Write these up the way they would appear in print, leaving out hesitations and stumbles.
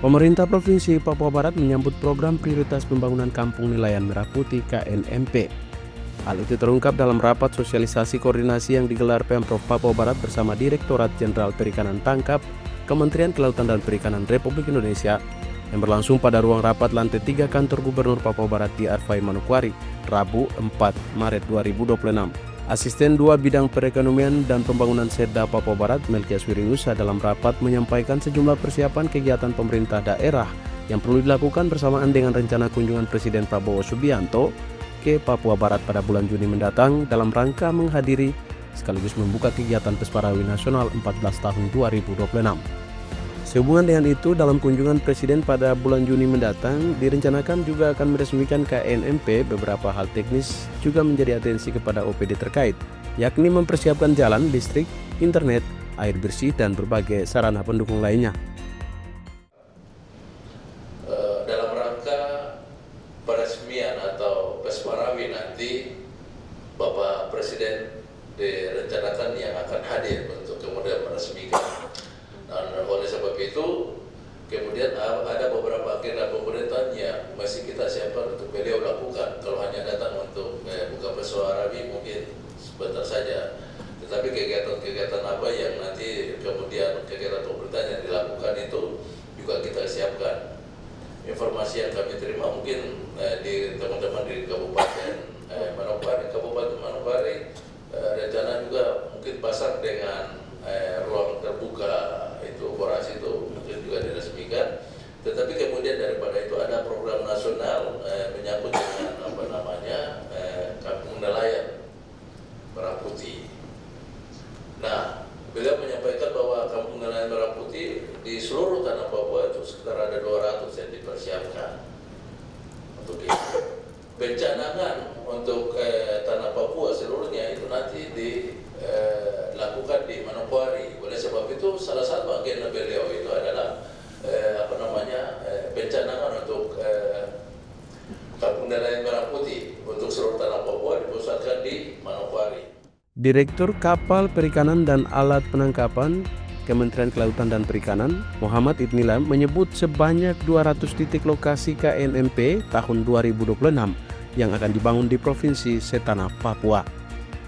Pemerintah Provinsi Papua Barat menyambut program prioritas pembangunan Kampung Nelayan Merah Putih KNMP. Hal itu terungkap dalam rapat sosialisasi koordinasi yang digelar Pemprov Papua Barat bersama Direktorat Jenderal Perikanan Tangkap, Kementerian Kelautan dan Perikanan Republik Indonesia yang berlangsung pada ruang rapat lantai 3 kantor Gubernur Papua Barat di Arfai Manokwari, Rabu 4 Maret 2026. Asisten 2 Bidang Perekonomian dan Pembangunan Sedda Papua Barat, Melkias Wiringusa, dalam rapat menyampaikan sejumlah persiapan kegiatan pemerintah daerah yang perlu dilakukan bersamaan dengan rencana kunjungan Presiden Prabowo Subianto ke Papua Barat pada bulan Juni mendatang dalam rangka menghadiri sekaligus membuka kegiatan Pesparawi Nasional 14 tahun 2026. Sehubungan dengan itu, dalam kunjungan Presiden pada bulan Juni mendatang, direncanakan juga akan meresmikan KNMP. Beberapa hal teknis juga menjadi atensi kepada OPD terkait, yakni mempersiapkan jalan, listrik, internet, air bersih, dan berbagai sarana pendukung lainnya. Dalam rangka peresmian atau Pesparawi nanti, Bapak Presiden direncanakan yang akan hadir untuk kemudian meresmikan. Dan oleh sebab itu, kemudian ada beberapa agenda pemerintahan yang masih kita siapkan untuk beliau lakukan. Kalau hanya datang untuk buka Pesparawi mungkin sebentar saja. Tetapi kegiatan-kegiatan apa yang nanti kemudian kegiatan pemerintahan yang dilakukan itu juga kita siapkan. Informasi yang kami terima mungkin di teman-teman di Kabupaten Manokwari, rencana juga mungkin pasang dengan ruang terbuka itu, operasi itu mungkin juga diresmikan. Tetapi kemudian daripada itu ada program nasional menyangkut dengan Kampung Nelayan Merah Putih. Nah, beliau menyampaikan bahwa Kampung Nelayan Merah Putih di seluruh tanah Papua itu sekitar ada 200 yang dipersiapkan untuk itu. Pencanangan untuk tanah Papua seluruhnya itu nanti dilakukan di Manokwari. Oleh sebab itu salah satu agenda beliau itu adalah pencanangan untuk Kampung Nelayan Merah Putih untuk seluruh tanah Papua dipusatkan di Manokwari. Direktur Kapal Perikanan dan Alat Penangkapan Kementerian Kelautan dan Perikanan, Muhammad Idnilam, menyebut sebanyak 200 titik lokasi KNMP tahun 2026 yang akan dibangun di Provinsi Setana, Papua.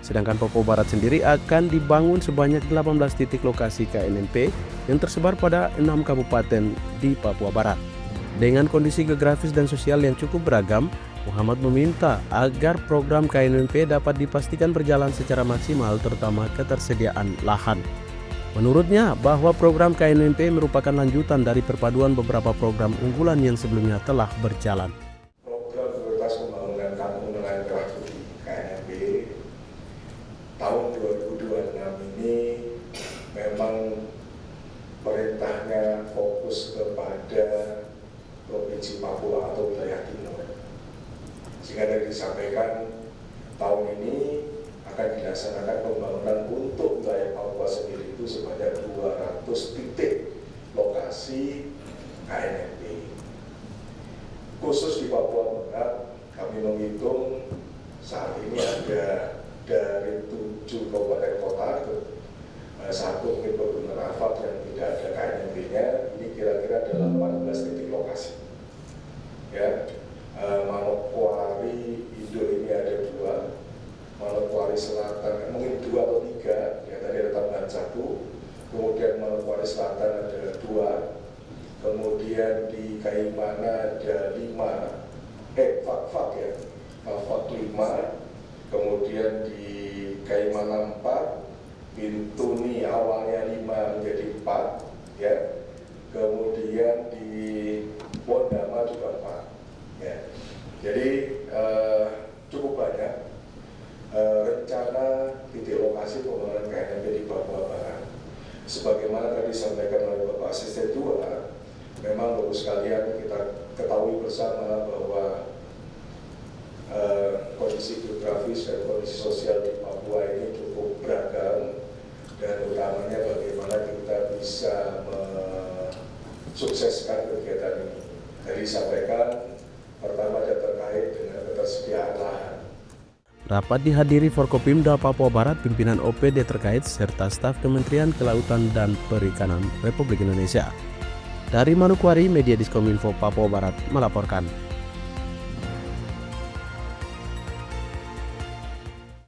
Sedangkan Papua Barat sendiri akan dibangun sebanyak 18 titik lokasi KNMP yang tersebar pada 6 kabupaten di Papua Barat. Dengan kondisi geografis dan sosial yang cukup beragam, Muhammad meminta agar program KNMP dapat dipastikan berjalan secara maksimal, terutama ketersediaan lahan. Menurutnya, bahwa program KNMP merupakan lanjutan dari perpaduan beberapa program unggulan yang sebelumnya telah berjalan. Program prioritas pembangunan Kampung Nelayan Merah Putih KNMP tahun 2026 ini memang perintahnya fokus kepada Provinsi Papua atau wilayah timur. Sehingga tadi disampaikan tahun ini akan dilaksanakan pembangunan untuk wilayah Papua sendiri itu sebanyak 200 titik lokasi KNMP. Khusus di Papua Barat, kami menghitung saat ini ada dari 7 kabupaten kota, satu mungkin Benar Afat yang tidak ada KNMP-nya, ini kira-kira ada 18 titik lokasi. Ya, Manokwari Indo ini ada 2, Manokwari Selatan mungkin 2 atau 3, ya tadi ada tambahan 1, kemudian Manokwari Selatan ada 2, kemudian di Kaimana ada 5, Fak ya, Fak 5, kemudian di Kaimana 4, Bintuni awalnya 5 menjadi 4, ya, kemudian di Wondama juga 4, ya. Jadi cukup banyak rencana titik lokasi pembangunan KNMP di Papua Barat. Sebagaimana tadi disampaikan oleh Bapak Asisten 2, memang Bapak sekalian kita ketahui bersama bahwa kondisi geografis dan kondisi sosial di Papua ini cukup beragam, dan utamanya bagaimana kita bisa mensukseskan kegiatan ini. Tadi disampaikan pertama ada terkait dengan ketersediaan lahan. Rapat dihadiri Forkopimda Papua Barat, pimpinan OPD terkait, serta staf Kementerian Kelautan dan Perikanan Republik Indonesia. Dari Manokwari, Media Diskominfo Papua Barat melaporkan.